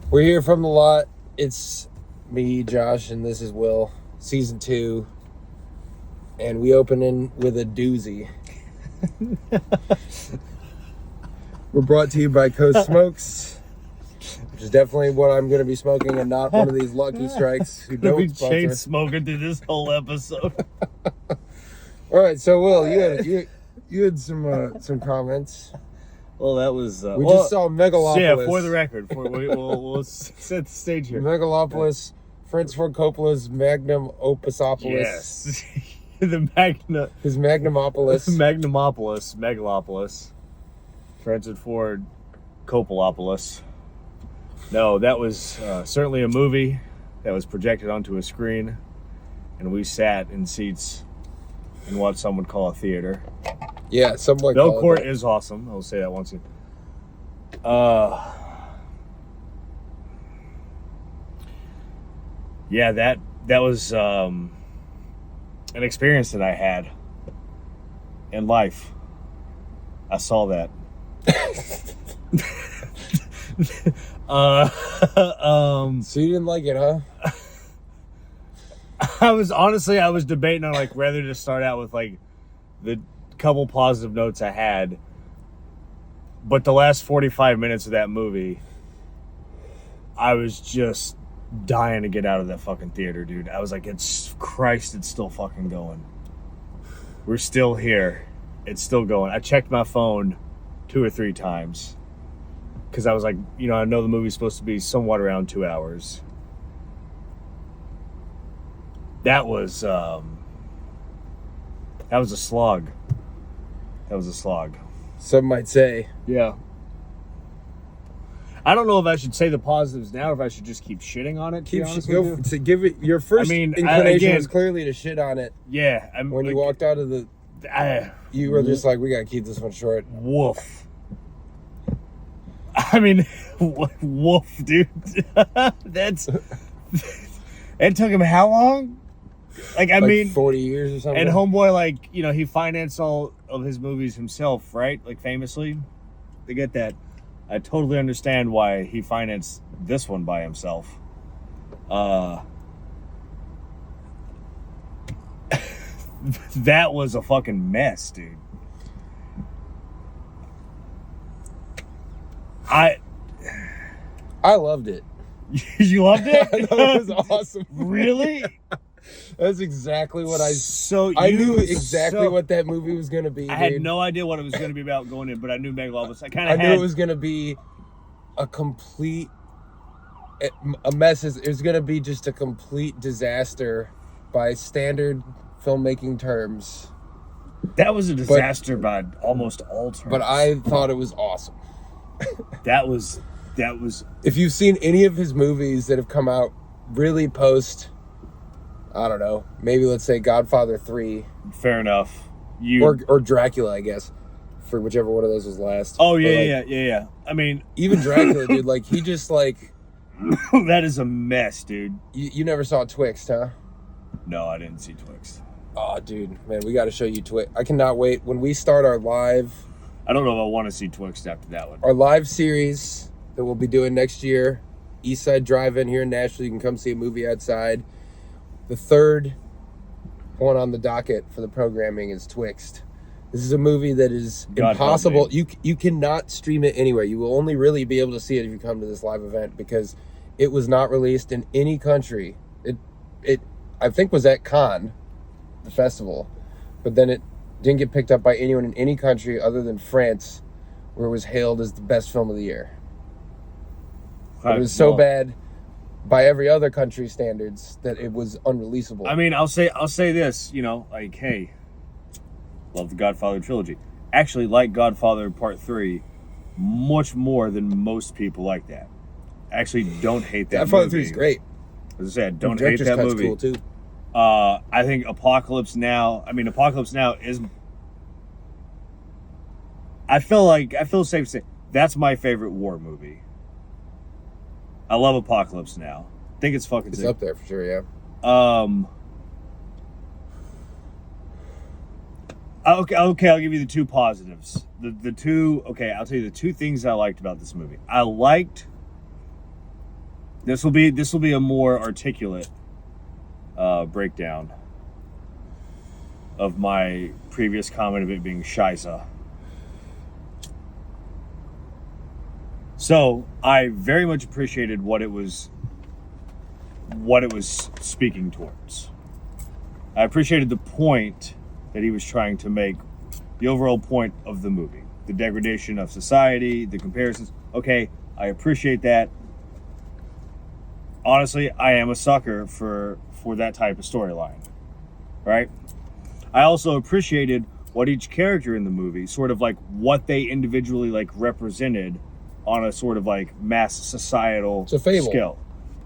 We're here from the lot. It's me, Josh, and this is Will. Season 2. And we open in with a doozy. We're brought to you by Coast Smokes, which is definitely what I'm going to be smoking, and not one of these Lucky Strikes who don't We've sponsor. chain smoking through this whole episode. All right, so Will, you had some comments. Well, that was We just saw Megalopolis. Yeah, for the record, we'll set the stage here. Megalopolis, Francis Ford Coppola's magnum opusopolis. Yes, his magnumopolis. Megalopolis, Francis Ford Coppolopolis. No, that was certainly a movie that was projected onto a screen, and we sat in seats in what some would call a theater. Yeah, something like that. No Court is awesome. I'll say that once again. Yeah, that was an experience that I had in life. I saw that. So you didn't like it, huh? I was debating on whether to start out with the couple positive notes I had, but the last 45 minutes of that movie, I was just dying to get out of that fucking theater, dude. I was like, it's still fucking going. We're still here. It's still going. I checked my phone 2 or 3 times because I was like, I know the movie's supposed to be somewhat around 2 hours. That was a slog. Some might say. Yeah. I don't know if I should say the positives now or if I should just keep shitting on it. To give it your first inclination was clearly to shit on it. Yeah. When you walked out of the, you were just like, we gotta keep this one short. Woof. I mean, woof, dude. It took him how long? 40 years or something. And homeboy, he financed all of his movies himself, right? Famously. They get that. I totally understand why he financed this one by himself. That was a fucking mess, dude. I loved it. You loved it? I thought it was awesome. Really? That's exactly what I knew exactly what that movie was going to be. I had no idea what it was going to be about going in, but I knew Megalopolis. I knew it was going to be a mess. It was going to be just a complete disaster by standard filmmaking terms. That was a disaster by almost all terms. But I thought it was awesome. That was. If you've seen any of his movies that have come out really post, I don't know, maybe let's say Godfather 3. Fair enough. Or Dracula, I guess, for whichever one of those was last. Oh, yeah. I mean... Even Dracula, dude, he just, that is a mess, dude. You never saw Twixt, huh? No, I didn't see Twixt. Oh, dude, man, we got to show you Twixt. I cannot wait. When we start our live... I don't know if I want to see Twixt after that one. Our live series that we'll be doing next year, Eastside Drive-In here in Nashville. You can come see a movie outside. The third one on the docket for the programming is Twixt. This is a movie that is impossible. You cannot stream it anywhere. You will only really be able to see it if you come to this live event because it was not released in any country. It I think was at Cannes, the festival, but then it didn't get picked up by anyone in any country other than France, where it was hailed as the best film of the year. It was so bad by every other country's standards that it was unreleasable. I mean, I'll say this, hey, love the Godfather trilogy. Actually, like Godfather Part 3 much more than most people like that. Actually, don't hate that Godfather movie. 3 is great. As I said, don't hate that movie. Cool too. I think Apocalypse Now is... I feel safe to say that's my favorite war movie. I love Apocalypse Now. I think it's fucking sick. It's up there for sure, yeah. Okay, I'll give you the 2 positives. I'll tell you the 2 things I liked about this movie. I liked This will be a more articulate breakdown of my previous comment of it being scheisse. So I very much appreciated what it was speaking towards. I appreciated the point that he was trying to make, the overall point of the movie, the degradation of society, the comparisons. Okay, I appreciate that. Honestly, I am a sucker for that type of storyline, right? I also appreciated what each character in the movie, sort of like what they individually like represented on a sort of like mass societal It's a fable. scale.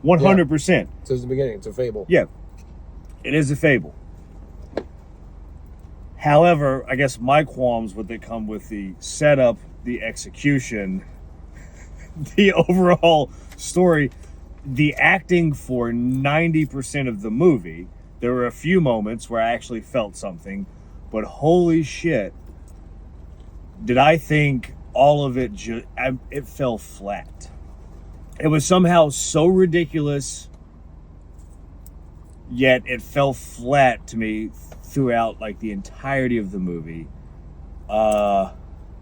100%. It says in the beginning, it's a fable. Yeah, it is a fable. However, I guess my qualms would they come with the setup, the execution, the overall story, the acting for 90% of the movie. There were a few moments where I actually felt something, but holy shit, did I think all of it it fell flat. It was somehow so ridiculous, yet it fell flat to me throughout like the entirety of the movie. I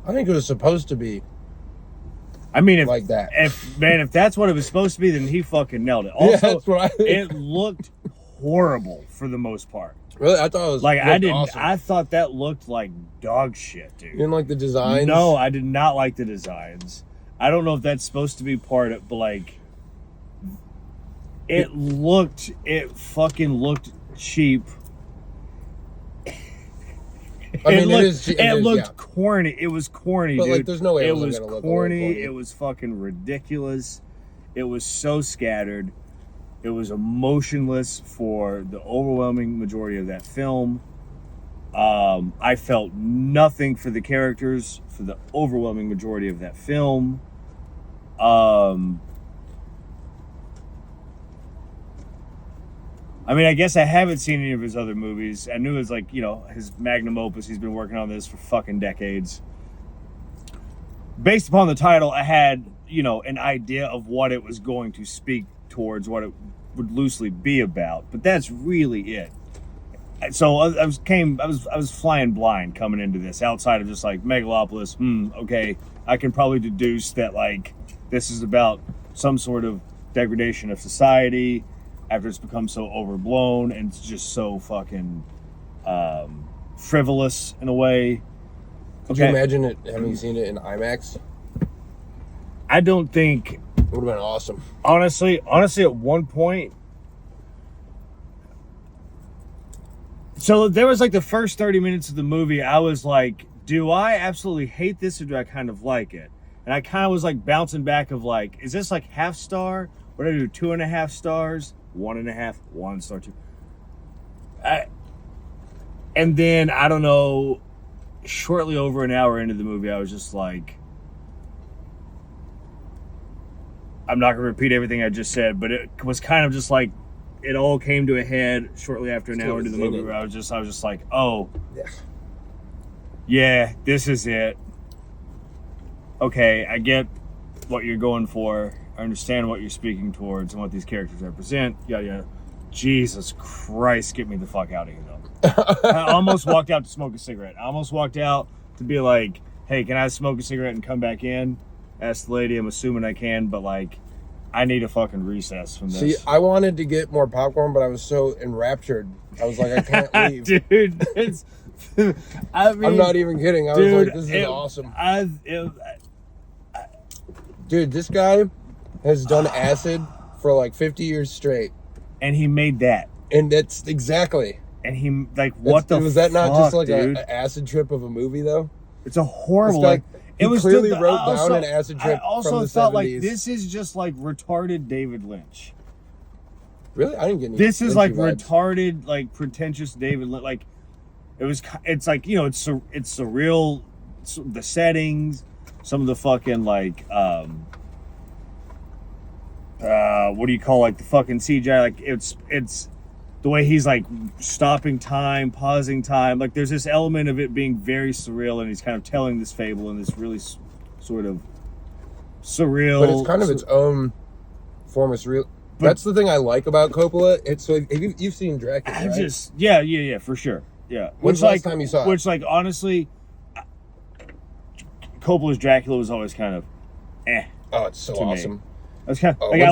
think it was supposed to be I mean, like that. If that's what it was supposed to be, then he fucking nailed it. Yeah, Also, that's what I think. It looked horrible for the most part. Really? I thought it was Like awesome. I thought that looked like dog shit, dude. You didn't like the designs? No, I did not like the designs. I don't know if that's supposed to be part of, but like, it fucking looked cheap. I mean, it looked corny. It was corny, but dude. like, there's no way it it was was gonna look corny. It was fucking ridiculous. It was so scattered. It was emotionless for the overwhelming majority of that film. I felt nothing for the characters for the overwhelming majority of that film. I mean, I guess I haven't seen any of his other movies. I knew it was like, his magnum opus. He's been working on this for fucking decades. Based upon the title, I had, an idea of what it was going to speak towards, what it would loosely be about. But that's really it. So I was flying blind coming into this, outside of just like Megalopolis. Okay, I can probably deduce that like this is about some sort of degradation of society after it's become so overblown and it's just so fucking frivolous in a way. Could you imagine it having seen it in IMAX? I don't think. It would have been awesome. Honestly, at one point. So there was like the first 30 minutes of the movie, I was like, do I absolutely hate this or do I kind of like it? And I kind of was like bouncing back of like, is this like half star? What do I do? 2.5 stars? 1.5? 1 star? 2? And then, I don't know, shortly over an hour into the movie, I was just like, I'm not going to repeat everything I just said, but it was kind of just like, it all came to a head shortly after an hour into the movie where I was just like, oh, yeah, this is it. Okay, I get what you're going for. I understand what you're speaking towards and what these characters represent. Yada, yada. Jesus Christ, get me the fuck out of here, though. I almost walked out to smoke a cigarette. I almost walked out to be like, hey, can I smoke a cigarette and come back in? Ask the lady. I'm assuming I can, but like, I need a fucking recess from this. See, I wanted to get more popcorn, but I was so enraptured. I was like, I can't leave. Dude, I'm not even kidding. I was like, this is awesome. Dude, this guy has done acid for like 50 years straight. And he made that. And that's exactly. And he, like, what the fuck, was that not just like an acid trip of a movie, though? It's a horrible... He clearly wrote down an acid trip from the 70s. I also thought, like, this is just, like, retarded David Lynch. Really? I didn't get any. This is, like, vibes. Retarded, like, pretentious David Lynch. Like, it's like, it's surreal, the settings, some of the fucking, like, what do you call, like, the fucking CGI? Like, it's the way he's like stopping time, pausing time. Like there's this element of it being very surreal, and he's kind of telling this fable in this really sort of surreal. But it's kind of its own Formus real. That's the thing I like about Coppola. It's so you've seen Dracula, right? Yeah, for sure. Yeah. When's the last time you saw it? Which, like, honestly, Coppola's Dracula was always kind of, Oh, it's so awesome. I was kind of like,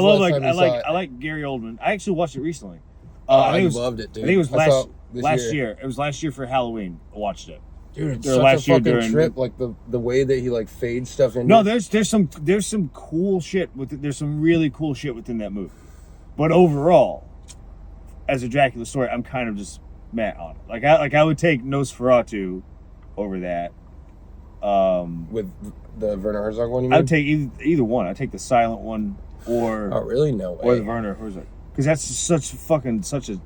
I like Gary Oldman. I actually watched it recently. I loved it, dude. I think it was last year. It was last year for Halloween. I watched it. Dude, it's such a fucking trip. Like the way that he like fades stuff in. No, there's some cool shit there's some really cool shit within that movie. But overall, as a Dracula story, I'm kind of just mad on it. I would take Nosferatu over that. With the Werner Herzog one, you mean? I would take either one. I'd take the silent one or really? No way. Or the Werner Herzog, because that's such a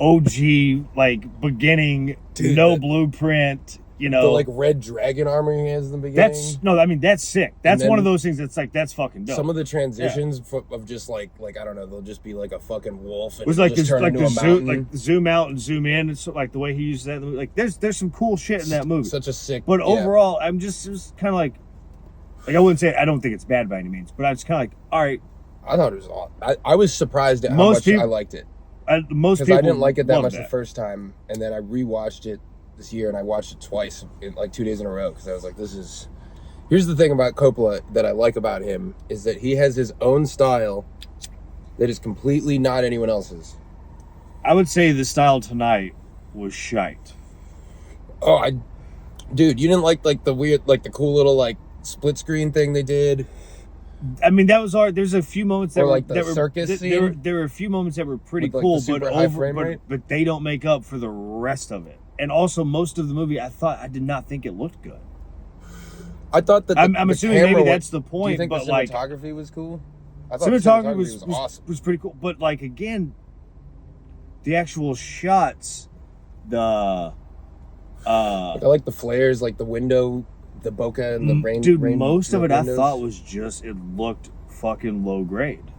OG, like, beginning, dude, no blueprint, you know. The, like, red dragon armor he has in the beginning. That's sick. That's one of those things that's, like, that's fucking dope. Some of the transitions of just, like, I don't know, they'll just be, like, a fucking wolf. And it was, like, just turn into a mountain. Like, zoom out and zoom in. It's, like, the way he uses that. Like, there's some cool shit in that movie. Such a sick... But overall, I'm just kind of, like, I wouldn't say, I don't think it's bad by any means, but I was kind of like, all right. I thought it was awesome. I was surprised at how much I liked it. Most people I didn't like it that much the first time, and then I rewatched it this year, and I watched it twice in like 2 days in a row because I was like, here's the thing about Coppola that I like about him is that he has his own style that is completely not anyone else's. I would say the style tonight was shite. Oh, dude, you didn't like the weird, like the cool little like split screen thing they did? I mean, that was there's a few moments that or like were the circus scene. There were a few moments that were pretty with, like, cool, but they don't make up for the rest of it. And also, most of the movie, I did not think it looked good. I thought that I'm assuming maybe that's the point. Do you think but the cinematography was cool? I thought cinematography was awesome. Was pretty cool, but like again, the actual shots, I like the flares, like the window. The bokeh and the rain. Dude, most of it windows. I thought was just, it looked fucking low grade.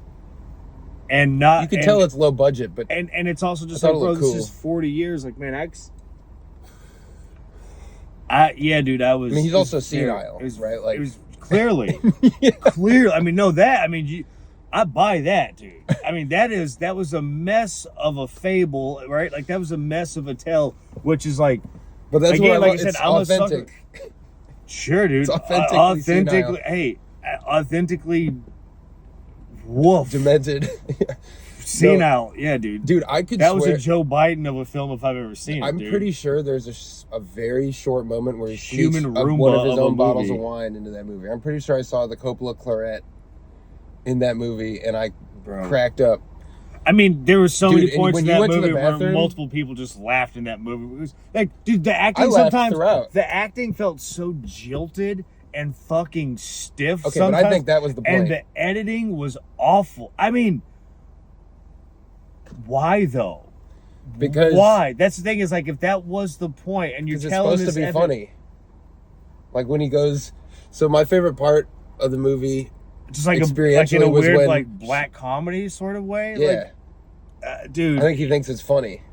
And not... You can tell it's low budget, but... And it's also just like, bro, this is 40 years. Like, man, yeah, dude, I was... I mean, he's also senile, right? Like, it was clearly. Clearly. I mean, I buy that, dude. I mean, that was a mess of a fable, right? Like, that was a mess of a tale, which is like... But that's again, what I said, it's authentic. Sure, dude. It's authentically authentically woof. Demented. Senile. Yeah, dude. Dude, that was a Joe Biden of a film if I've ever seen it, I'm pretty sure there's a very short moment where he human sneaks one of his own bottles of wine into that movie. I'm pretty sure I saw the Coppola claret in that movie, and I cracked up. I mean, there were so many points in that movie where multiple people just laughed in that movie. It was like, dude, the acting the acting felt so jilted and fucking stiff. Okay, but I think that was the point. And the editing was awful. I mean, why though? Because why? That's the thing. Is like, if that was the point, and you're telling it's supposed to be funny. Like when he goes. So my favorite part of the movie. Just like in a weird, like, black comedy sort of way? Yeah. Like, dude. I think he thinks it's funny.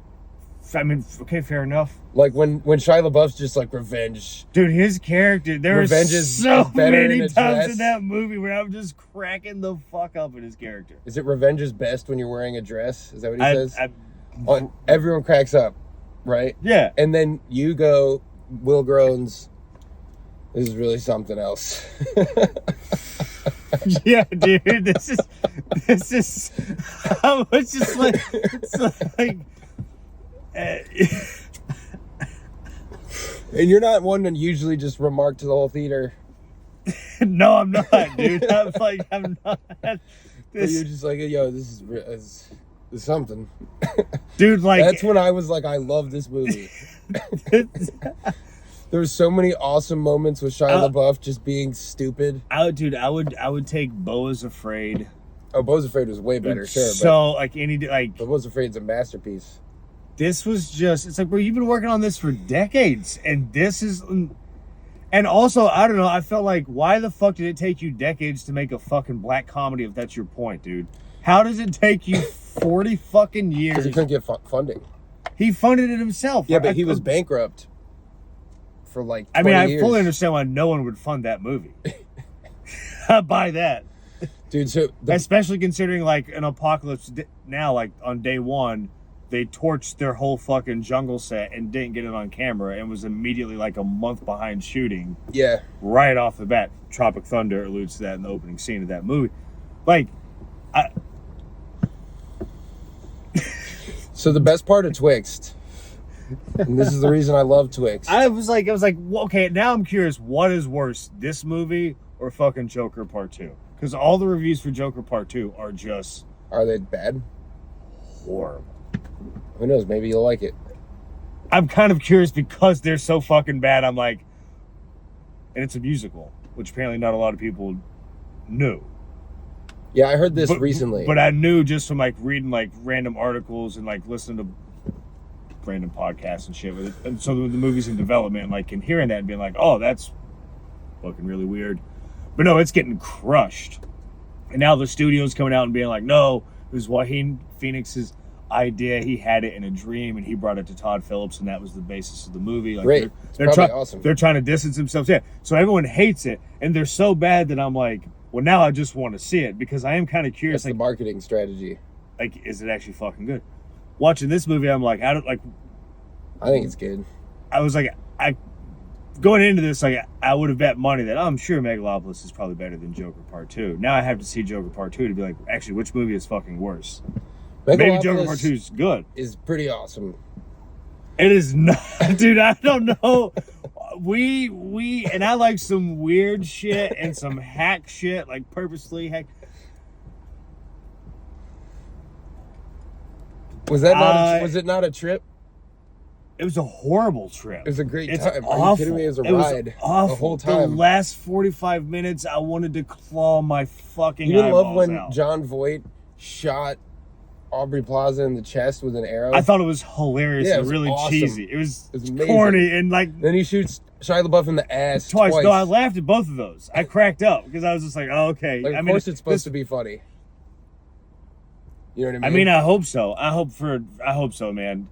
I mean, okay, fair enough. Like when Shia LaBeouf's just like revenge. Dude, his character, there were so many times in that movie where I'm just cracking the fuck up at his character. Is it revenge is best when you're wearing a dress? Is that what he says? Everyone cracks up, right? Yeah. And then you go, Will groans, this is really something else. Yeah, dude, this is I was just like, it's like and you're not one to usually just remark to the whole theater. No, I'm not, dude. I'm not. You're just like, yo, this is something. Dude, like, that's when I was like, I love this movie. There's so many awesome moments with Shia LaBeouf just being stupid. I would take Beau is Afraid. Oh, Beau's Afraid was way better, sure. So, but Beau's Afraid's a masterpiece. This was just, it's like, bro, you've been working on this for decades, and this is, and also, I don't know, I felt like, why the fuck did it take you decades to make a fucking black comedy if that's your point, dude? How does it take you 40 fucking years? Because he couldn't get funding. He funded it himself. Yeah, but he was bankrupt for like 20 I mean, I years. fully understand why no one would fund that movie. I buy that. Dude, so especially considering like an apocalypse now, like on day one, they torched their whole fucking jungle set and didn't get it on camera and was immediately like a month behind shooting. Yeah. Right off the bat. Tropic Thunder alludes to that in the opening scene of that movie. Like, So the best part of Twixt, and this is the reason I love Twixt. I was like, well, okay, now I'm curious, what is worse, this movie or fucking Joker Part 2? Because all the reviews for Joker Part 2 are just... Are they bad? Horrible. Who knows? Maybe you'll like it. I'm kind of curious because they're so fucking bad. I'm like... And it's a musical, which apparently not a lot of people knew. Yeah, I heard this recently. But I knew just from like reading like random articles and like listening to random podcasts and shit with it. And so the movie's in development and like and hearing that and being like, oh, that's fucking really weird. But no, it's getting crushed. And now the studio's coming out and being like, no, it was Joaquin Phoenix's idea. He had it in a dream and he brought it to Todd Phillips and that was the basis of the movie. Like, great. They're awesome. They're trying to distance themselves. Yeah. So everyone hates it and they're so bad that I'm like, well, now I just want to see it because I am kind of curious. That's the marketing strategy. Like, is it actually fucking good? Watching this movie, I'm like, I think it's good. I was like, going into this, like, I would have bet money that I'm sure Megalopolis is probably better than Joker Part 2. Now I have to see Joker Part 2 to be like, actually, which movie is fucking worse? Maybe Joker Part 2 is good. Is pretty awesome. It is not, dude. I don't know. We and I like some weird shit and some hack shit, like purposely hack. Was it not a trip? It was a horrible trip. It was a great It's time. Awful. Are you kidding me? It was a ride. Was awful. The whole time. The last 45 minutes, I wanted to claw my fucking You didn't love eyeballs when out. John Voight shot Aubrey Plaza in the chest with an arrow? I thought it was hilarious Yeah, it and was really awesome. cheesy. It was amazing. corny and like... Then he shoots Shia LaBeouf in the ass twice. No, I laughed at both of those. I cracked up because I was just like, oh, okay. Like, of course it's supposed to be funny. You know what I mean? I hope so. I hope so, man.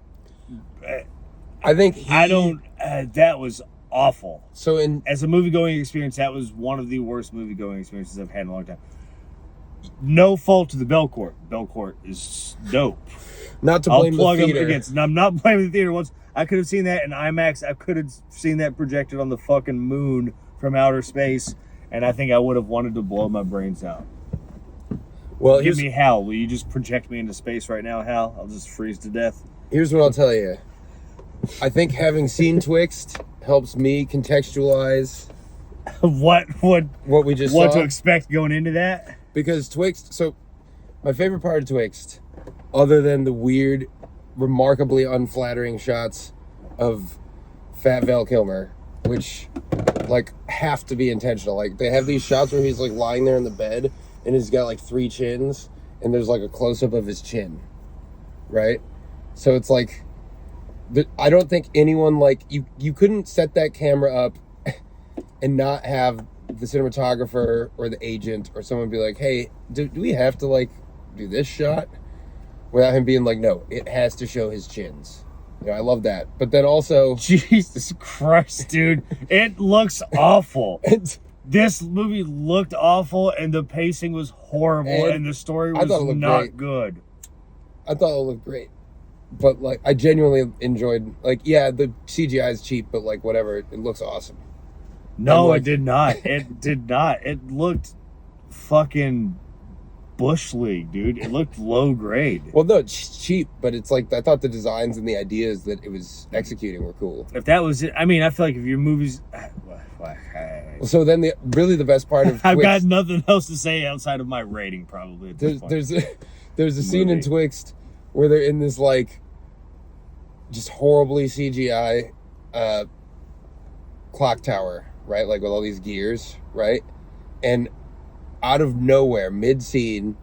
I think that was awful. So as a movie-going experience, that was one of the worst movie-going experiences I've had in a long time. No fault to the Belcourt. Belcourt is dope. Not to blame the theater. I'm not blaming the theater. Once I could have seen that in IMAX, I could have seen that projected on the fucking moon from outer space, and I think I would have wanted to blow my brains out. Well, give me Hal. Will you just project me into space right now, Hal? I'll just freeze to death. Here's what I'll tell you. I think having seen Twixt helps me contextualize what we just what saw. to expect going into that. Because Twixt, so my favorite part of Twixt, other than the weird, remarkably unflattering shots of Fat Val Kilmer, which like have to be intentional. Like they have these shots where he's like lying there in the bed and he's got like 3 chins and there's like a close-up of his chin, right? So it's like, I don't think anyone like you couldn't set that camera up and not have the cinematographer or the agent or someone be like, hey, do we have to like do this shot? Without him being like, no, it has to show his chins. You know, I love that. But then also, Jesus Christ, dude, it looks awful. This movie looked awful and the pacing was horrible and the story was not good. I thought it looked great. But like I genuinely enjoyed, like, yeah, the CGI is cheap, but like whatever, it looks awesome. No, it did not. It did not. It looked fucking Bush League, dude. It looked low grade. Well, no, it's cheap, but it's like I thought the designs and the ideas that it was executing were cool. If that was it, I mean, I feel like if your movies. So then the best part of I've got nothing else to say outside of my rating, probably. At this point. There's a scene in Twixt where they're in this like just horribly CGI clock tower, right? Like with all these gears, right? And out of nowhere, mid-scene,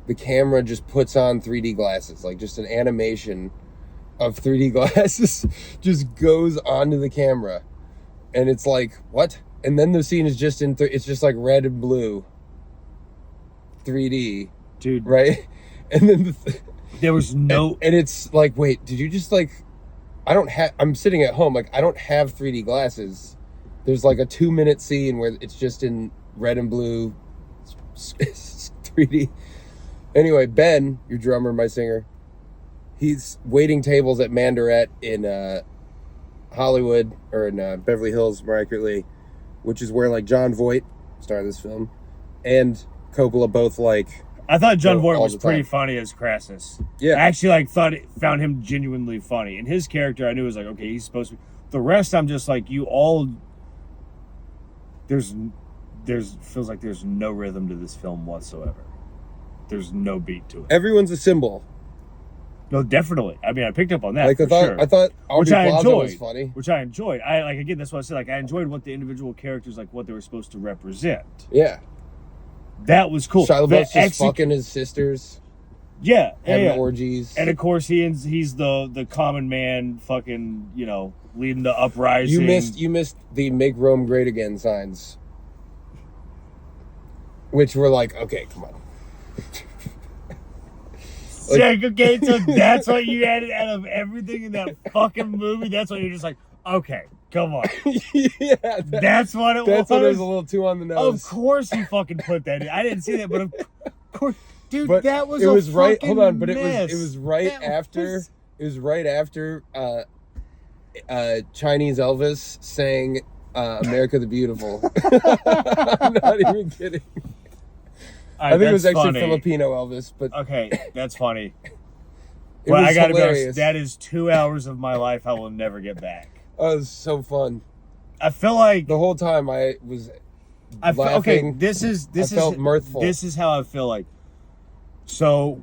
the camera just puts on 3D glasses, like just an animation of 3D glasses just goes onto the camera. And it's like, what? And then the scene is just it's just like red and blue 3D. Dude. Right? And then there was no... And it's like, wait, did you just like... I'm sitting at home, like, I don't have 3D glasses. There's like a 2-minute scene where it's just in red and blue 3D. Anyway, Ben, your drummer, my singer, he's waiting tables at Mandaret in Hollywood, or in Beverly Hills, more accurately, which is where like John Voight, star of this film, and Coppola both like. I thought John Voight was pretty funny as Crassus. Yeah, I actually found him genuinely funny, and his character I knew was like, okay, he's supposed to. The rest, I'm just like, you all. There's feels like there's no rhythm to this film whatsoever. There's no beat to it. Everyone's a symbol. No, definitely. I mean, I picked up on that. Like I thought Aubrey Plaza was funny. Which I enjoyed. Again, that's what I said. Like, I enjoyed what the individual characters, like, what they were supposed to represent. Yeah. That was cool. Shia LaBeouf's just fucking his sisters. Yeah. Having orgies. And of course he's the common man fucking, leading the uprising. You missed the Make Rome Great Again signs. Which were like, okay, come on. Okay, so that's what you added out of everything in that fucking movie? That's what you're just like, okay, come on. Yeah. That's what it was? That's what it was a little too on the nose. Of course you fucking put that in. I didn't see that, but of course. Dude, but that was it was right. Fucking Hold on, but mess. it was right after. It was right after Chinese Elvis sang "America the Beautiful." I'm not even kidding. I think it was actually funny. Filipino Elvis, but okay, that's funny. Well, I gotta be honest, that is 2 hours of my life I will never get back. Oh, it was so fun. I feel like the whole time I was laughing. Okay, this is felt mirthful. This is how I feel like. So,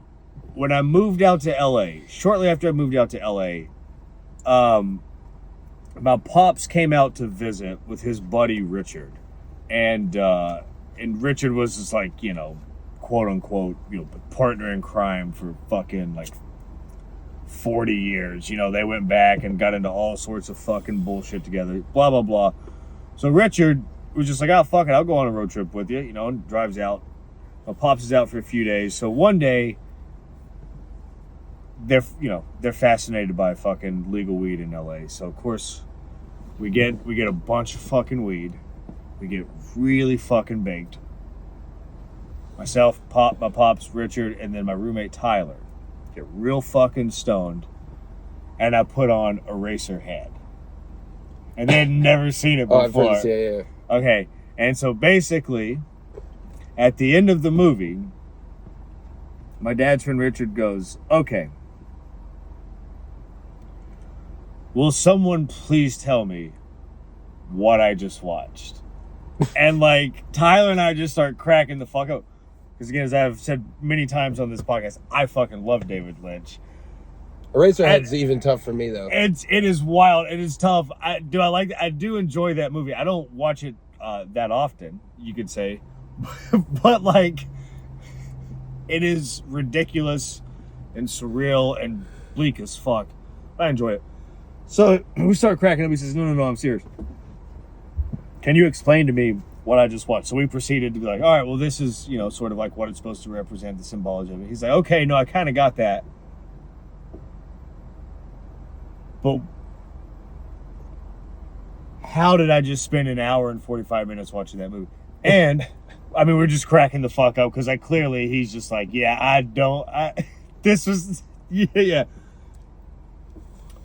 when I moved out to LA, shortly after I moved out to LA, my pops came out to visit with his buddy Richard, and Richard was just like, quote unquote, partner in crime for fucking like 40 years. They went back and got into all sorts of fucking bullshit together, blah, blah, blah. So Richard was just like, oh, fuck it, I'll go on a road trip with you, and drives out. My pops is out for a few days. So one day, they're fascinated by fucking legal weed in LA. So of course, we get a bunch of fucking weed. We get really fucking baked. Myself, my pops, Richard, and then my roommate Tyler get real fucking stoned, and I put on Eraserhead. And they had never seen it before. Oh, yeah. Okay, and so basically, at the end of the movie, my dad's friend Richard goes, okay, will someone please tell me what I just watched? And like Tyler and I just start cracking the fuck up. Because again, as I've said many times on this podcast, I fucking love David Lynch. Eraserhead's even tough for me though. It is wild. It is tough. I do enjoy that movie. I don't watch it that often, you could say. But like, it is ridiculous and surreal and bleak as fuck. I enjoy it. So we start cracking up. He says, no, I'm serious. Can you explain to me what I just watched? So we proceeded to be like, all right, well, this is, sort of like what it's supposed to represent, the symbology of it. He's like, okay, no, I kind of got that. But how did I just spend an hour and 45 minutes watching that movie? And, I mean, we're just cracking the fuck up because clearly he's just like, yeah, this was, yeah.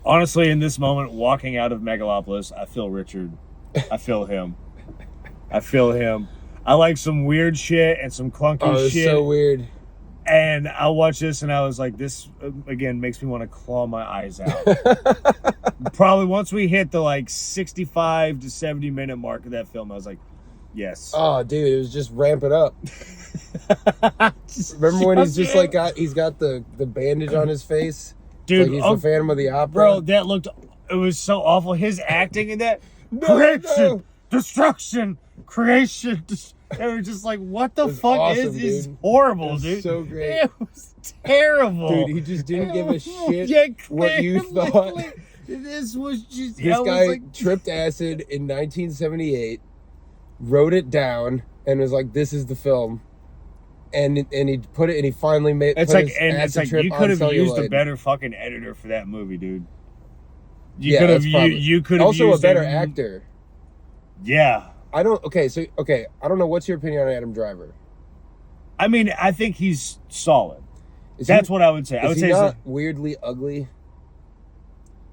Honestly, in this moment, walking out of Megalopolis, I feel Richard. I feel him. I like some weird shit and some clunky shit. Oh, so weird. And I watched this and I was like, this, again, makes me want to claw my eyes out. Probably once we hit the 65 to 70 minute mark of that film, I was like, yes. Oh, dude, it was just ramp it up. Remember when he's just he's got the bandage on his face? Dude, he's the Phantom of the Opera. Bro, it was so awful. His acting in that. Creation, destruction, creation. They were just like, what the fuck awesome, is horrible, it was dude. So great. It was terrible. Dude, he just didn't give a shit what you thought. This was just... This guy tripped acid in 1978, wrote it down, and was like, this is the film. And he put it, and he finally made it's put like, his and it's like, you could have used a better fucking editor for that movie, dude. You could have also used a better actor. Yeah. I don't know what's your opinion on Adam Driver? I mean, I think he's solid. Is That's he, what I would say. I is would he say not weirdly ugly?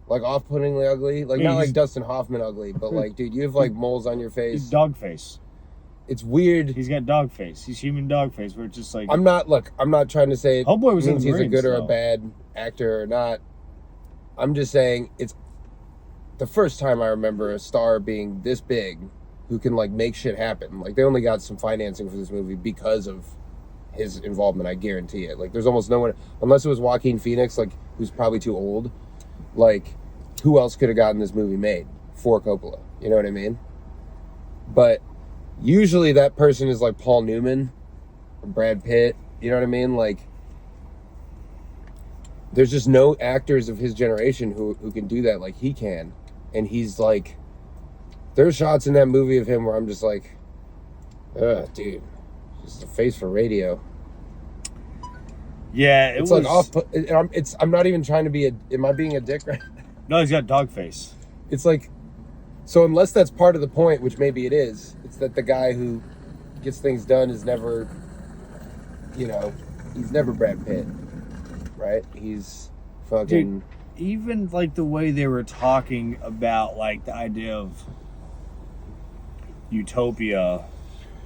Like off-puttingly ugly? Like not like Dustin Hoffman ugly, but like, dude, you have like moles on your face. He's dog face. It's weird. He's got dog face. He's human dog face. Where it's just like I'm not trying to say it Homeboy was means in the he's a Marines, good or a though. bad actor or not. I'm just saying it's the first time I remember a star being this big who can like make shit happen. Like they only got some financing for this movie because of his involvement, I guarantee it. Like there's almost no one, unless it was Joaquin Phoenix, like who's probably too old. Like who else could have gotten this movie made for Coppola? You know what I mean? But usually that person is like Paul Newman or Brad Pitt. You know what I mean? Like there's just no actors of his generation who can do that like he can. And he's like, there's shots in that movie of him where I'm just like, ugh, dude, just a face for radio. Yeah, it's like off. I'm not even trying to be am I being a dick right now? No, he's got dog face. It's like, so unless that's part of the point, which maybe it is, it's that the guy who gets things done is never, you know, he's never Brad Pitt, right? He's fucking. Dude, even like the way they were talking about like the idea of utopia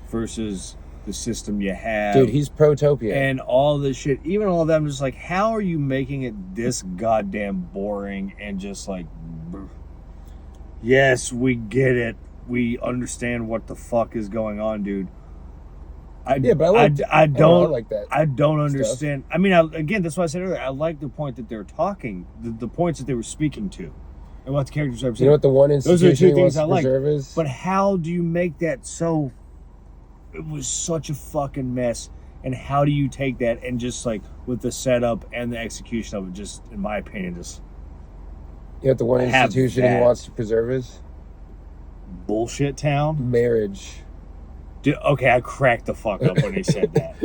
versus the system you have. Dude, he's protopia. And all this shit. Even all of them, just like, how are you making it this goddamn boring and just like, yes, we get it. We understand what the fuck is going on, dude. I don't like that. I don't understand. Stuff. I mean, again, that's why I said earlier. I like the point that they're talking, the points that they were speaking to, and what the characters are saying. You know what the one institution those are two things I like. Is? But how do you make that so? It was such a fucking mess, and how do you take that and just like with the setup and the execution of it, just in my opinion, just. You know what the one institution he wants to preserve is? Bullshit town. Marriage. Dude, okay, I cracked the fuck up when he said that.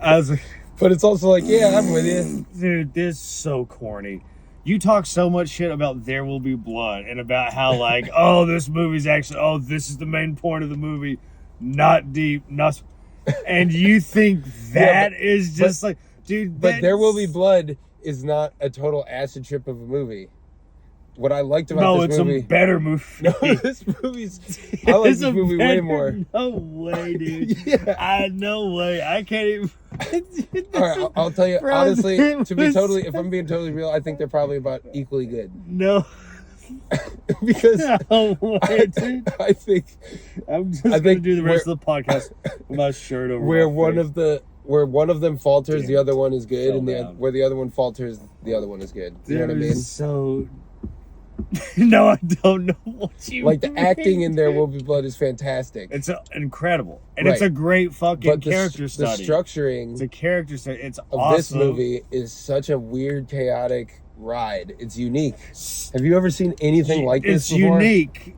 I was like, but it's also like, yeah, I'm with you. Dude, this is so corny. You talk so much shit about There Will Be Blood and about how, like, oh, this movie's actually, oh, this is the main point of the movie. Not deep, not. And you think that is just like, dude. But There Will Be Blood is not a total acid trip of a movie. What I liked about this movie... No, it's a better movie. No, this movie's... I like this movie way more. No way, dude. Yeah. No way. I can't even... All right, I'll tell you, honestly, if I'm being totally real, I think they're probably about equally good. No. Because... No way, dude. I think... I'm just going to do the rest of the podcast with my shirt over where one of them falters, the other one is good, and where the other one falters, the other one is good. You know what I mean? So... No, I don't know what you like mean. The acting in There Will Be Blood is fantastic. It's incredible, and it's a great fucking character study. The structuring, it's a character study. It's of awesome. This movie is such a weird, chaotic ride. It's unique. Have you ever seen anything like this before? It's unique.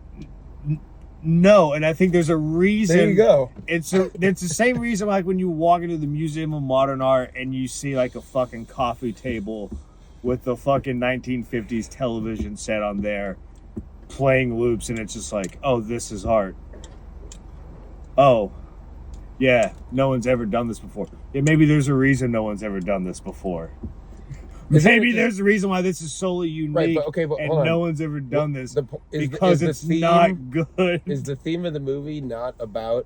No, and I think there's a reason. There you go. It's the same reason like when you walk into the Museum of Modern Art and you see like a fucking coffee table with the fucking 1950s television set on there playing loops, and it's just like, oh, this is art. Oh, yeah, no one's ever done this before. Yeah, maybe there's a reason no one's ever done this before. Maybe there's a reason why this is solely unique, right, but and no one's ever done this because it's not good. Is the theme of the movie not about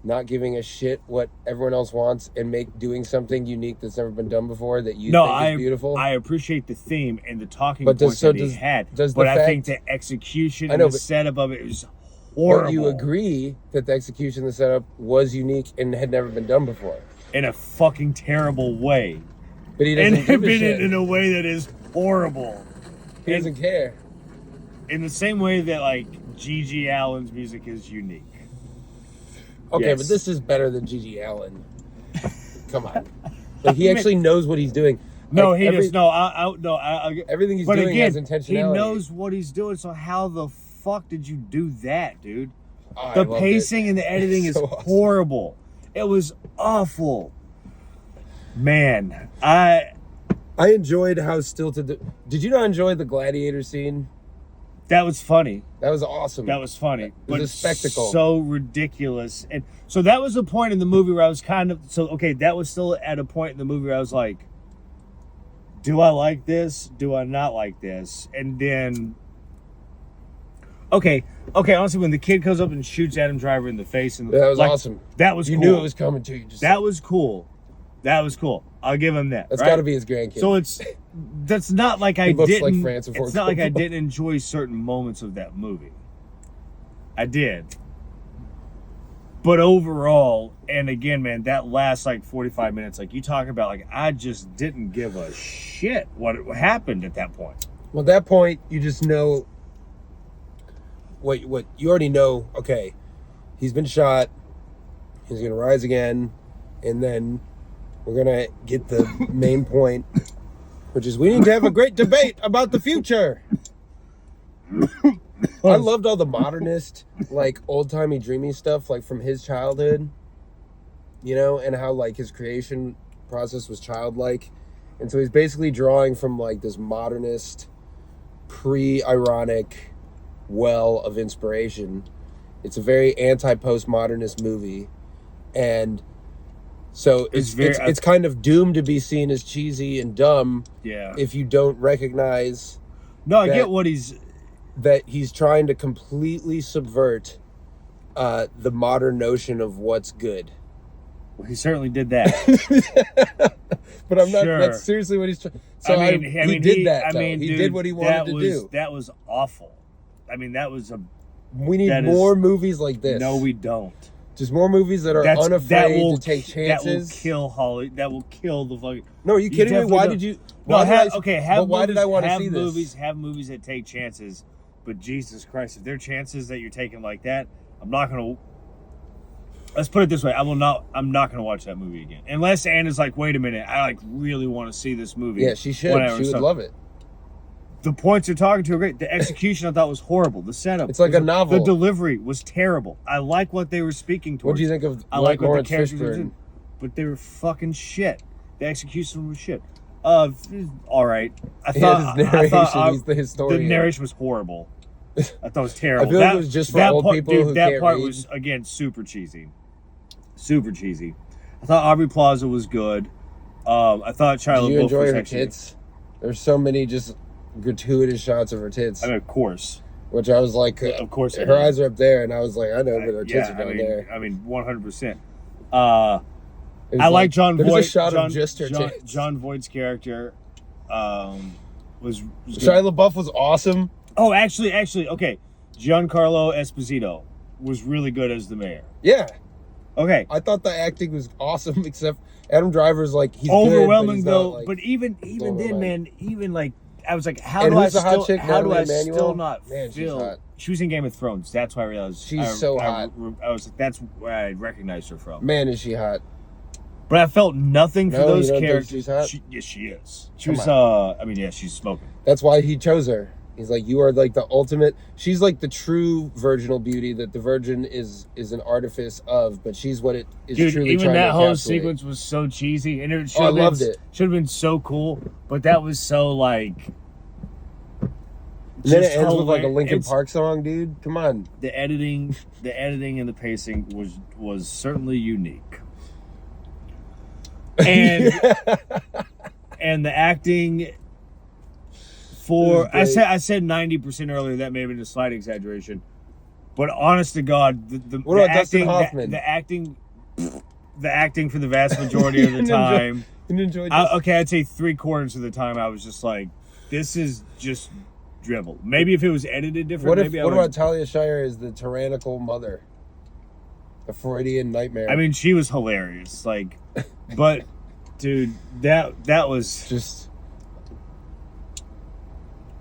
not giving a shit what everyone else wants and doing something unique that's never been done before that you think is beautiful? I appreciate the theme and the talking points that he had, but I think the execution and the setup of it was horrible. But you agree that the execution and the setup was unique and had never been done before. In a fucking terrible way. But he doesn't give a shit. In a way that is horrible. He doesn't care. In the same way that, like, G.G. Allen's music is unique. Okay, yes. But this is better than G.G. Allen. Come on. Like, he actually knows what he's doing. No, like, he does. No, everything he's doing has intentionality. He knows what he's doing, so how the fuck did you do that, dude? Oh, the pacing and the editing is horrible. It was awful. Man, I enjoyed how stilted Did you not enjoy the gladiator scene? That was funny. That was awesome. That was funny. It was a spectacle. So ridiculous. And so that was the point in the movie where I was that was still at a point in the movie where I was like, do I like this? Do I not like this? And then, honestly, when the kid comes up and shoots Adam Driver in the face, and that was awesome. That was you cool. knew it was coming to you. That was cool. That was cool. I'll give him that. That's right? got to be his grandkid. So that's not like I looks didn't. like Francis Ford It's not like I Coppola. didn't enjoy certain moments of that movie. I did. But overall, and again, man, that last like 45 minutes, like you talk about, like I just didn't give a shit what happened at that point. Well, at that point, you just know what you already know. Okay, he's been shot. He's gonna rise again, and then we're gonna get the main point, which is we need to have a great debate about the future. I loved all the modernist, like old-timey dreamy stuff, like from his childhood, and how like his creation process was childlike. And so he's basically drawing from like this modernist, pre-ironic well of inspiration. It's a very anti-postmodernist movie. And so it's kind of doomed to be seen as cheesy and dumb if you don't recognize I get what he's trying to completely subvert the modern notion of what's good. Well, he certainly did that. But I'm not. That's seriously what he's trying. So he did that. He did what he wanted to do. That was awful. I mean, that was We need more movies like this. No, we don't. Just more movies that are unafraid to take chances. That will kill Holly. That will kill the fucking. No, are you kidding me? Why did you? Why did I want to see this? Have movies that take chances, but Jesus Christ, if they're chances that you're taking like that, I'm not gonna. Let's put it this way: I'm not gonna watch that movie again, unless Anna's like, "Wait a minute, I like really want to see this movie." Yeah, she should. She would love it. The points you're talking to are great. The execution I thought was horrible. The setup. It's like a novel. The delivery was terrible. I like what they were speaking towards. What do you think of? I like what Lawrence the characters Fishburne? did, but they were fucking shit. The execution was shit. All right. I thought he's the historian. The narration was horrible. I thought it was terrible. I feel like it was just for old people who that can't part read. was again super cheesy. Super cheesy. I thought Aubrey Plaza was good. I thought Shia LaBeouf was Did you enjoy her actually, tits? There's so many just gratuitous shots of her tits. I mean, of course. Which I was like, of course. Her eyes are up there, and I was like, I know, but her tits are down there. I mean, 100%. I like John Voight. There's a shot of just her tits. John Voight's character was good. Shia LaBeouf was awesome. Oh, actually, okay. Giancarlo Esposito was really good as the mayor. Yeah. Okay. I thought the acting was awesome, except Adam Driver's like, he's overwhelming good, but though. like, but even then, man, even like I was like, how and do I who's the hot still chick, how do I Natalie still Emmanuel? not Man, she's feel hot. she was in Game of Thrones? That's why I realized she's so hot. I was like, that's where I recognized her from. Man, is she hot? But I felt nothing for those you don't characters. Think she's hot? Yes, she is. She was. She's smoking. That's why he chose her. He's like, you are like the ultimate. She's like the true virginal beauty that the virgin is an artifice of, but she's what it is truly even trying that to whole encapsulate. sequence was so cheesy, and it should I loved it. Should have been so cool, but that was so like. And then it ends with like a Linkin Park song, dude. Come on. The editing, and the pacing was certainly unique, and and the acting. I said 90% earlier. That may have been a slight exaggeration, but honest to God, the Dustin Hoffman? The acting for the vast majority of the time. I'd say 3/4 of the time I was just like, this is just dribble. Maybe if it was edited different. What about Talia Shire as the tyrannical mother? The Freudian nightmare. I mean, she was hilarious. Like, but dude, that was just.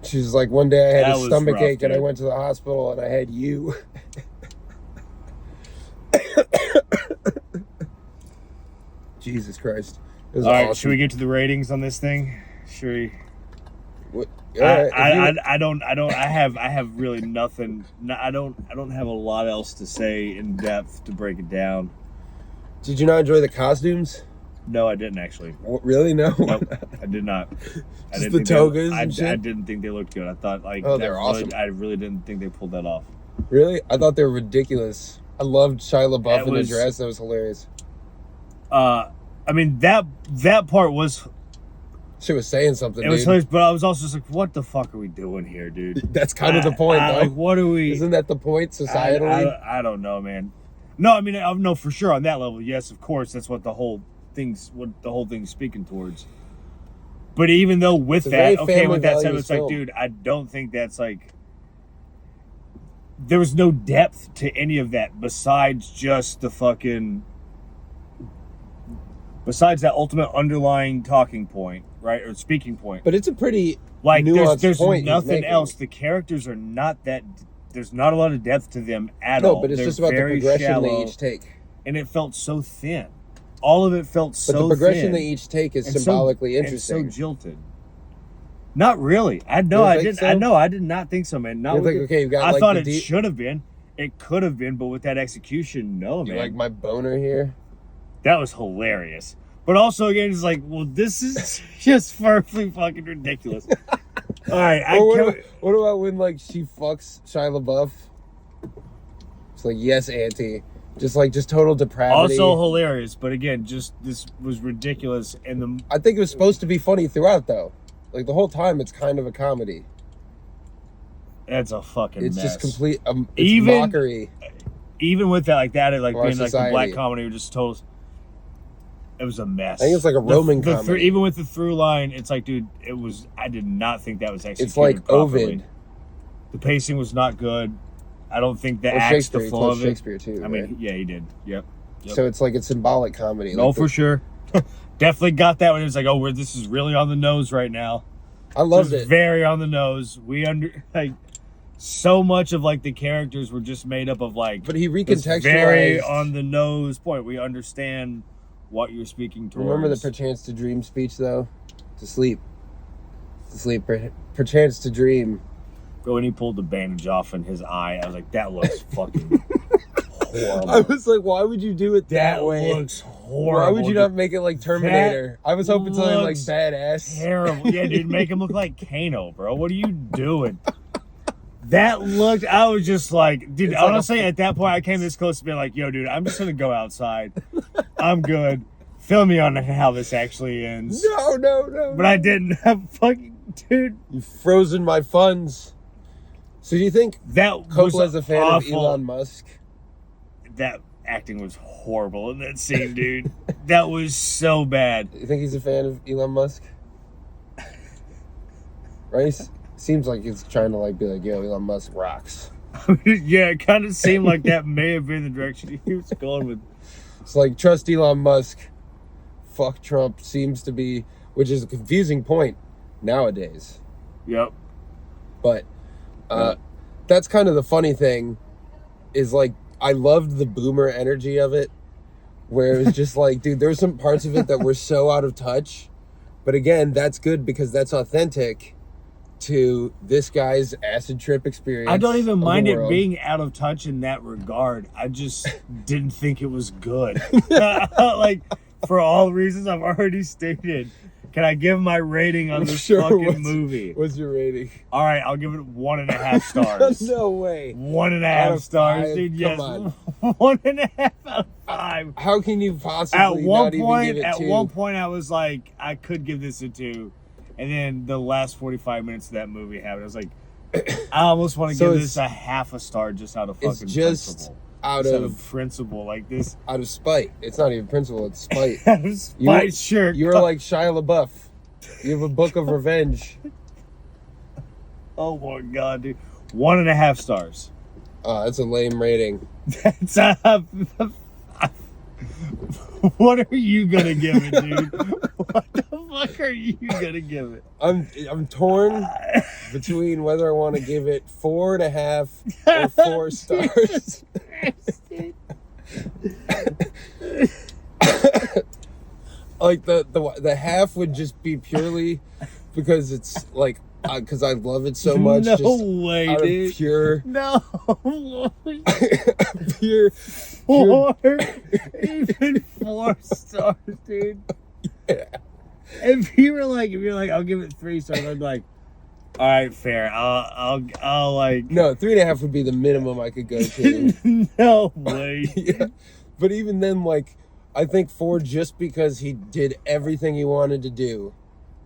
She's like, one day I had a stomach ache and I went to the hospital and I had you. Jesus Christ. It was awesome. Should we get to the ratings on this thing? Should we? What? I have really nothing. I don't have a lot else to say in depth to break it down. Did you not enjoy the costumes? No, I didn't actually. What, really? No. Nope, I did not. I Just didn't the think togas I and shit? didn't think they looked good. I thought like Oh, they're awesome. I really didn't think they pulled that off. Really? I thought they were ridiculous. I loved Shia LaBeouf in a was- dress. That was hilarious. I mean that part was She was saying something. it was dude. hilarious, but I was also just like, what the fuck are we doing here, dude? That's kind of the point, though. Like, what are we? Isn't that the point societally? I don't know, man. No, I mean, I know for sure on that level. Yes, of course, that's what the whole thing's speaking towards. But even though with It's a very that, okay, with that said, family it's like, values dude, I don't think that's like. There was no depth to any of that besides just the fucking. Besides that ultimate underlying talking point, right, or speaking point. But it's a pretty Like nuanced there's point he's nothing making. else. The characters are not that. There's not a lot of depth to them at No, all. but it's They're just about the very progression shallow, they each take. and it felt so thin. All of it felt so But the progression thin they each take is and symbolically and interesting. so jilted. Not really. I know. don't I think didn't. so? I know. I did not think so, man. Not You're with like, the- okay, you've got I like thought the it deep, should have been. It could have been, but with that execution, no, you man. like my boner here. That was hilarious. But also, again, it's like, well, this is just perfectly fucking ridiculous. All right, Or what about when like she fucks Shia LaBeouf? It's like, yes, auntie. Just total depravity. also hilarious, but again, just this was ridiculous. And the I think it was supposed to be funny throughout, though. Like the whole time, it's kind of a comedy. that's a fucking It's mess. just complete. It's Even- mockery. Even with that, like that, like Our being like the black society. comedy, just total. It was a mess. I think it's like a Roman the comedy. even with the through line, it's like, dude, it was. I did not think that was executed It's like properly. Ovid. The pacing was not good. I don't think the Or acts, Shakespeare. the He flow quotes of it. Shakespeare too. I mean, right? yeah, he did. Yep. So it's like it's symbolic comedy. No, like for sure. Definitely got that when it was like, oh, this is really on the nose right now. I loved Just it. very on the nose. Like so much of like the characters were just made up of like. But he this recontextualized. very on the nose point. We understand what you're speaking towards. Remember the perchance to dream speech though? To sleep. Perchance to dream. But when he pulled the bandage off in his eye, I was like, that looks fucking horrible. I was like, why would you do it that way? looks horrible. Why would you not make it like Terminator? I was hoping something like looks badass. Terrible. Yeah, dude, make him look like Kano, bro. What are you doing? That looked, I was just like, dude, It's like honestly, at that point, I came this close to being like, yo, dude, I'm just going to go outside. I'm good. Fill me on how this actually ends. No. But I didn't. Fucking, dude. You've frozen my funds. So do you think That was Coppola's a fan awful. of Elon Musk? That acting was horrible in that scene, dude. That was so bad. You think he's a fan of Elon Musk? Right? Seems like he's trying to like be like, yo, Elon Musk rocks. Yeah, it kind of seemed like that may have been the direction he was going with. It's like, trust Elon Musk. Fuck Trump seems to be, which is a confusing point nowadays. Yep. But that's kind of the funny thing is like, I loved the boomer energy of it, where it was just like, dude, there's some parts of it that were so out of touch. But again, that's good because that's authentic to this guy's acid trip experience. I don't even of the mind it world. being out of touch in that regard. I just didn't think it was good. Like, for all reasons I've already stated. Can I give my rating on this Sure, fucking movie? What's your rating? All right, I'll give it 1.5 stars. No way. 1.5 Out of stars, 5? dude. Come Yes, 1.5 out of 5. How can you possibly At one not point, even give it at 2? one point, I was like, I could give this a 2, and then the last 45 minutes of that movie happened. I was like, I almost want to So give it's- this a half a star just out of fucking It's just principle. out Just of principle, like this. out of spite. It's not even principle. It's spite. Out of spite, sure. You're like Shia LaBeouf. You have a book of revenge. Oh my god, dude. 1.5 stars. That's a lame rating. That's what are you gonna give it, dude? What the fuck are you gonna give it? I'm torn between whether I want to give it 4.5 or 4 stars. Like the half would just be purely because it's like because I love it so much. No just way, out dude. of pure, No. pure. Even 4 stars, dude. Yeah. If you're like, I'll give it 3 stars, I'd be like, all right, fair. I'll like. No, 3.5 would be the minimum I could go to. No way. Yeah. But even then, like, I think Ford, just because he did everything he wanted to do,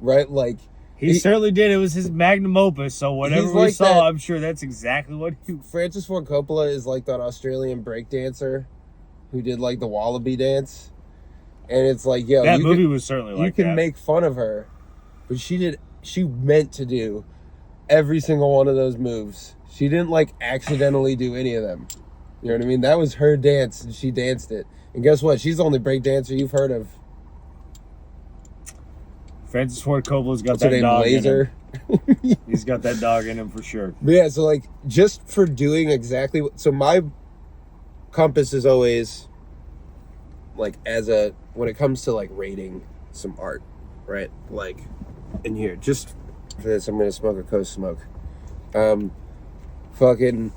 right? Like, he certainly did. It was his magnum opus. So whatever we like saw, that. I'm sure that's exactly what he. Francis Ford Coppola is like that Australian breakdancer who did like the Wallaby dance, and it's like, yo, That movie was certainly like that. You can make fun of her, but she meant to do every single one of those moves. She didn't like accidentally do any of them. You know what I mean? That was her dance, and she danced it. And guess what? She's the only breakdancer you've heard of. Francis Ford Coppola's got What's her that name? dog Laser. in him. He's got that dog in him for sure. But yeah, so like, just for doing exactly what, so my compass is always like, when it comes to like rating some art, right? Like, in here, just for this, I'm gonna smoke a Coast Smoke. Fucking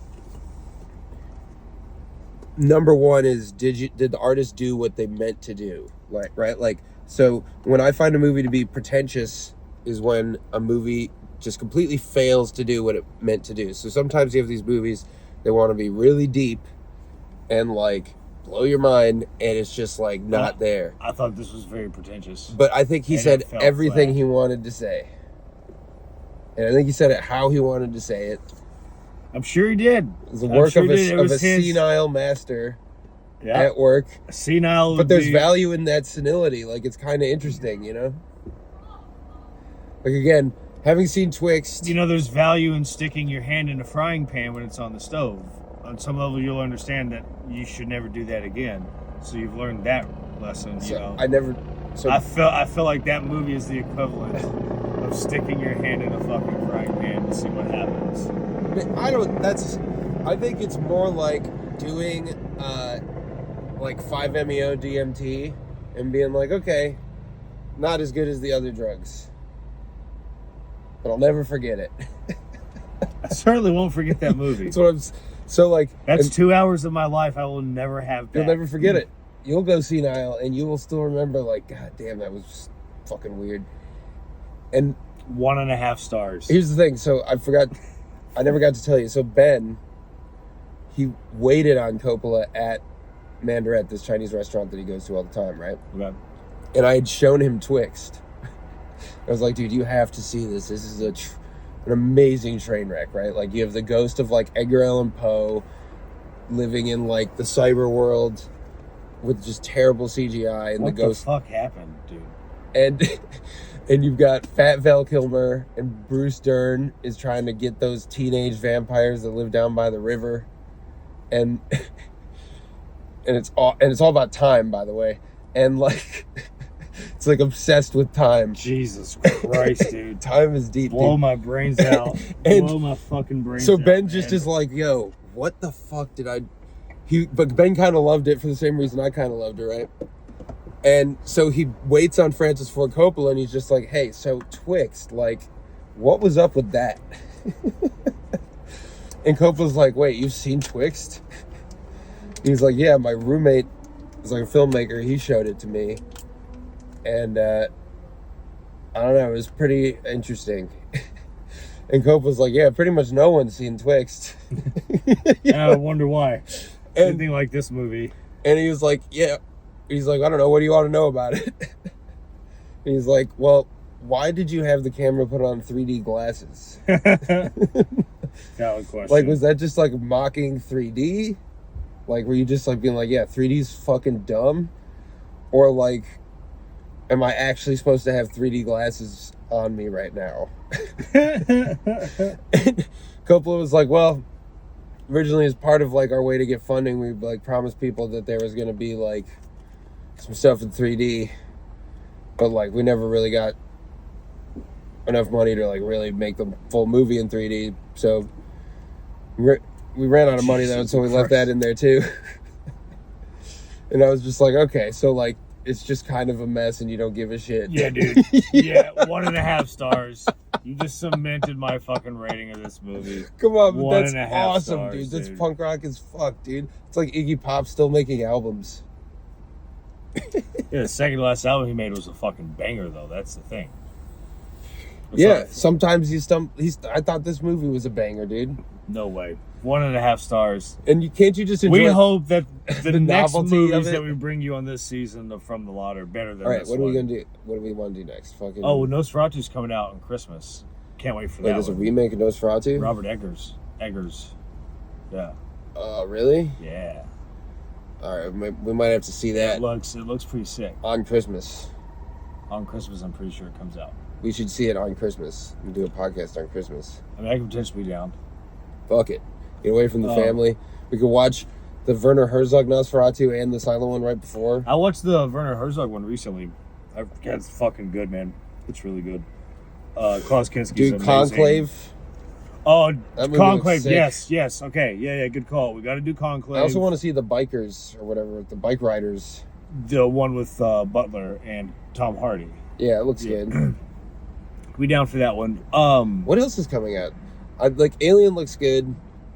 number one is, did the artist do what they meant to do? Like, right? Like, so when I find a movie to be pretentious is when a movie just completely fails to do what it meant to do. So sometimes you have these movies that want to be really deep and like blow your mind, and it's just like not there. I thought this was very pretentious. But I think he said everything he wanted to say. And I think he said it how he wanted to say it. I'm sure he did. It was the work of a senile master at work. Senile. But there's value in that senility. Like, it's kind of interesting, you know? Like, again, having seen Twixt. You know, there's value in sticking your hand in a frying pan when it's on the stove. On some level, you'll understand that you should never do that again. So you've learned that lesson, you know? I feel like that movie is the equivalent of sticking your hand in a fucking frying pan to see what happens. I think it's more like doing like 5-MeO DMT and being like, okay, not as good as the other drugs, but I'll never forget it. I certainly won't forget that movie. That's what I'm so like. That's 2 hours of my life I will never have back. You'll never forget it. You'll go senile and you will still remember, like, God damn, that was fucking weird. And 1.5 stars. Here's the thing. So I never got to tell you. So Ben, he waited on Coppola at Mandarin, this Chinese restaurant that he goes to all the time, right? Okay. And I had shown him Twixt. I was like, dude, you have to see this. This is an amazing train wreck, right? Like, you have the ghost of like Edgar Allan Poe living in like the cyber world with just terrible CGI, and what the ghost. What the fuck happened, dude? And you've got Fat Val Kilmer, and Bruce Dern is trying to get those teenage vampires that live down by the river, and it's all about time, by the way, and like it's like obsessed with time. Jesus Christ, dude! Time is deep. Blow my brains out. Blow my fucking brains out. So Ben just is like, yo, what the fuck did I? But Ben kind of loved it for the same reason I kind of loved it, right? And so he waits on Francis Ford Coppola, and he's just like, hey, so Twixt, like, what was up with that? And Coppola's like, wait, you've seen Twixt? He's like, yeah, my roommate is like a filmmaker. He showed it to me. And I don't know, it was pretty interesting. And Coppola's like, yeah, pretty much no one's seen Twixt. I wonder why. Anything like this movie. And he was like, yeah. He's like, I don't know, what do you want to know about it? And he's like, well, why did you have the camera put on 3D glasses? Valid question. Like, was that just like mocking 3D? Like, were you just like being like, yeah, 3D's fucking dumb? Or like, am I actually supposed to have 3D glasses on me right now? And Coppola was like, well, originally as part of like our way to get funding, we like promised people that there was going to be like some stuff in 3D, but like we never really got enough money to like really make the full movie in 3D, so we ran out of money though, so we left that in there too. And I was just like, okay, so like it's just kind of a mess and you don't give a shit. Yeah, dude. Yeah, 1.5 stars. You just cemented my fucking rating of this movie. Come on, but that's 1.5 awesome, stars, dude. That's punk rock as fuck, dude. It's like Iggy Pop still making albums. Yeah, the second to last album he made was a fucking banger, though. That's the thing. Sometimes I thought this movie was a banger, dude. No way. 1.5 stars. And can't you just enjoy? We hope that the next novelty movies of it? that we bring you on this season From the Lot are better than All right, this what are we one. gonna do? What do we want to do next? Fucking. Oh, Nosferatu's coming out on Christmas. Can't wait for wait, that. there's a one. remake of Nosferatu. Robert Eggers. Yeah. Really? Yeah. All right, we might have to see that It looks pretty sick. on Christmas. On Christmas, I'm pretty sure it comes out. We should see it on Christmas. We do a podcast on Christmas. I mean, I could potentially be down. Fuck it. Get away from the family. We could watch the Werner Herzog Nosferatu and the silent one right before. I watched the Werner Herzog one recently. It's fucking good, man. It's really good. Klaus Kinski's Dude, amazing. Conclave. Oh, That movie Conclave. looks sick. Yes. Okay. Yeah. Good call. We got to do Conclave. I also want to see the bikers or whatever, the bike riders. the one with Butler and Tom Hardy. Yeah, it looks good. We down for that one. What else is coming out? Alien looks good,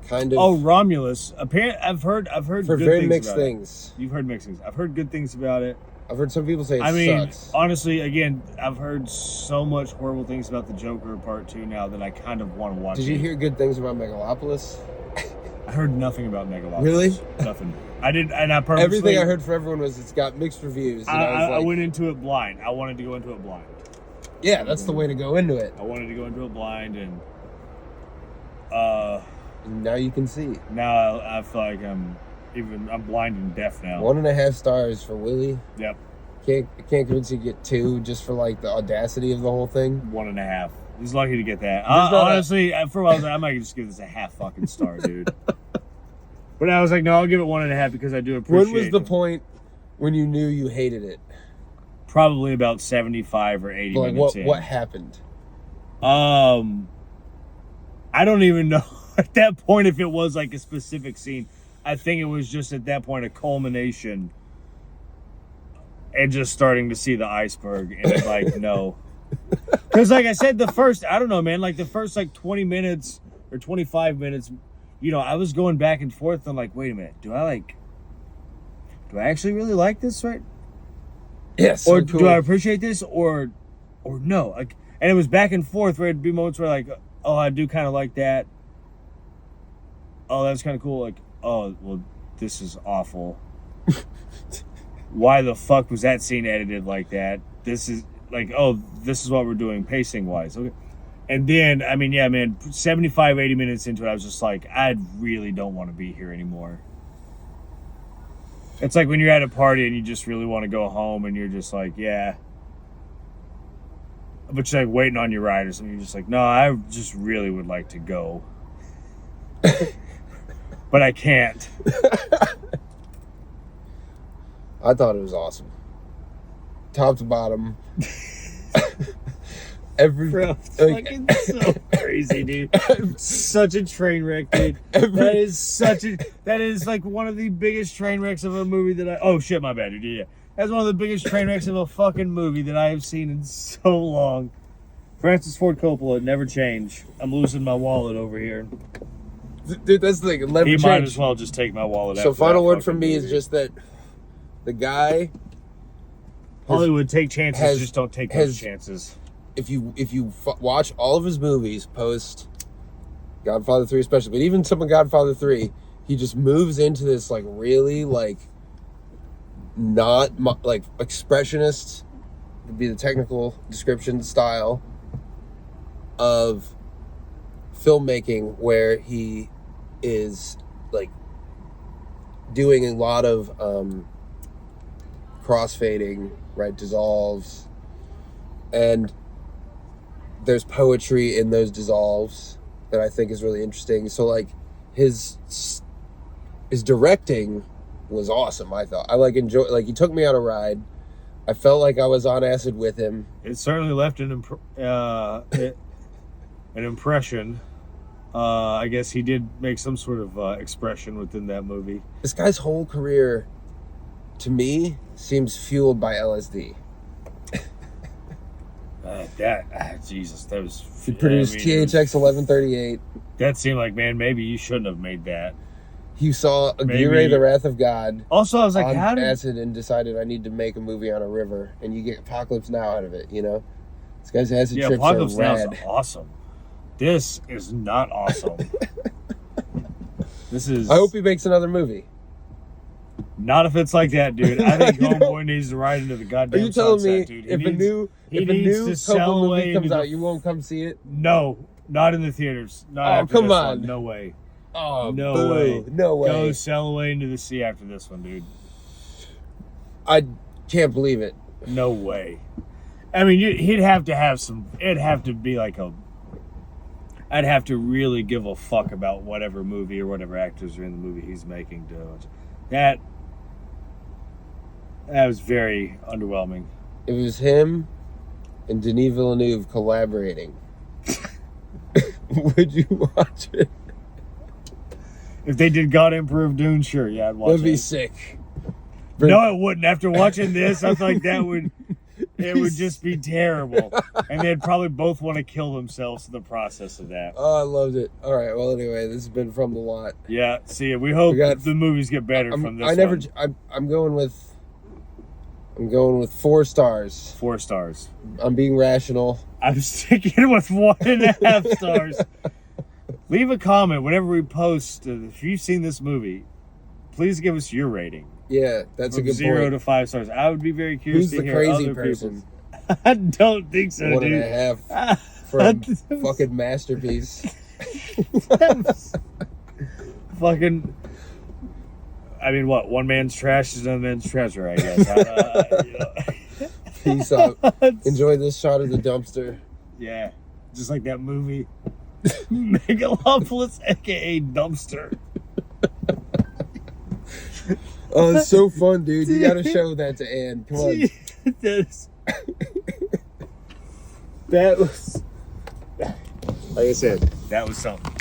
kind of. Oh, Romulus. Apparently, I've heard for good very things mixed about it. things. You've heard mixed things. I've heard good things about it. I've heard some people say it I mean, sucks. honestly, again, I've heard so much horrible things about the Joker Part 2 now that I kind of want to watch it. Did you hear good things about Megalopolis? I heard nothing about Megalopolis. Really? Nothing. I did, and I purposely... Everything I heard from everyone was it's got mixed reviews. And I went into it blind. I wanted to go into it blind. Yeah, that's the way to go into it. I wanted to go into it blind, and Now you can see. now I feel like I'm blind and deaf now. 1.5 stars for Willie. Yep, Can't convince you to get 2 just for like the audacity of the whole thing. 1.5. He's lucky to get that. There's not Honestly, for a while, I might just give this a half fucking star, dude. But I was like, no, I'll give it 1.5 because I do appreciate. When was the point when you knew you hated it? Probably about 75 or 80 Like minutes in. what happened? I don't even know at that point if it was like a specific scene. I think it was just at that point a culmination and just starting to see the iceberg and like, no. Because like I said, the first 20 minutes or 25 minutes, you know, I was going back and forth and like, wait a minute, do I actually really like this, right? Yes. Or So cool. do I appreciate this or no? Like, and it was back and forth where it'd be moments where like, oh, I do kind of like that. Oh, that's kind of cool. Like, oh, well, this is awful. Why the fuck was that scene edited like that? This is like, oh, this is what we're doing pacing wise. Okay. And then, I mean, yeah, man, 75, 80 minutes into it, I was just like, I really don't want to be here anymore. It's like when you're at a party and you just really want to go home and you're just like, yeah. But you're like waiting on your ride or something. You're just like, no, I just really would like to go. But I can't. I thought it was awesome. Top to bottom. Bro, it's fucking so crazy, dude. Such a train wreck, dude. That is like one of the biggest train wrecks of a movie that oh shit, my bad, dude. Yeah. That's one of the biggest train wrecks of a fucking movie that I have seen in so long. Francis Ford Coppola, never change. I'm losing my wallet over here. Dude, that's the thing. Never He change. might as well just take my wallet. So after final that word from fucking me movie. is just that the guy Hollywood take chances, has- just don't take has- those chances. if you watch all of his movies post Godfather 3 especially, but even some of Godfather 3, he just moves into this like really like not like expressionist would be the technical description style of filmmaking where he is like doing a lot of crossfading, right, dissolves, and there's poetry in those dissolves that I think is really interesting. So like his directing was awesome. I thought I enjoyed, he took me on a ride. I felt like I was on acid with him. It certainly left an impression. I guess he did make some sort of expression within that movie. This guy's whole career to me, seems fueled by LSD. Jesus, that was. He produced THX 1138. That seemed like, man, maybe you shouldn't have made that. He saw Aguirre, The Wrath of God. Also, I was like, on acid and decided I need to make a movie on a river, and you get Apocalypse Now out of it. You know, this guy's acid trips Apocalypse are rad. Now is awesome. This is not awesome. This is. I hope he makes another movie. Not if it's like that, dude. I think Homeboy needs to ride into the goddamn Are you telling sunset, me dude. if a new Copppola movie comes out, you won't come see it? No, not in the theaters. Not after come this on. One. No way. Oh, No boo. way. No way. Go sail away into the sea after this one, dude. I can't believe it. No way. I mean, he'd have to have some. It'd have to be like a. I'd have to really give a fuck about whatever movie or whatever actors are in the movie he's making. That was very underwhelming. It was him and Denis Villeneuve collaborating. Would you watch it? If they did God Improve Dune, sure, yeah, I'd watch it. That'd be sick. No, it wouldn't. After watching this, I feel like it would just be terrible. And they'd probably both want to kill themselves in the process of that. Oh, I loved it. All right, well, anyway, this has been From the Lot. Yeah, see, we hope the movies get better from this one. I'm going with 4 stars. 4 stars. I'm being rational. I'm sticking with 1.5 stars. Leave a comment whenever we post. If you've seen this movie, please give us your rating. Yeah, that's a good point. 0 to 5 stars. I would be very curious to hear Who's the crazy other person? people's. I don't think so, 1.5 for a fucking masterpiece. Fucking. I mean, what? One man's trash is another man's treasure, I guess. Peace out. Enjoy this shot of the dumpster. Yeah, just like that movie, Megalopolis, aka Dumpster. Oh, it's so fun, dude. You gotta show that to Ann. Come on. That was, like I said, that was something.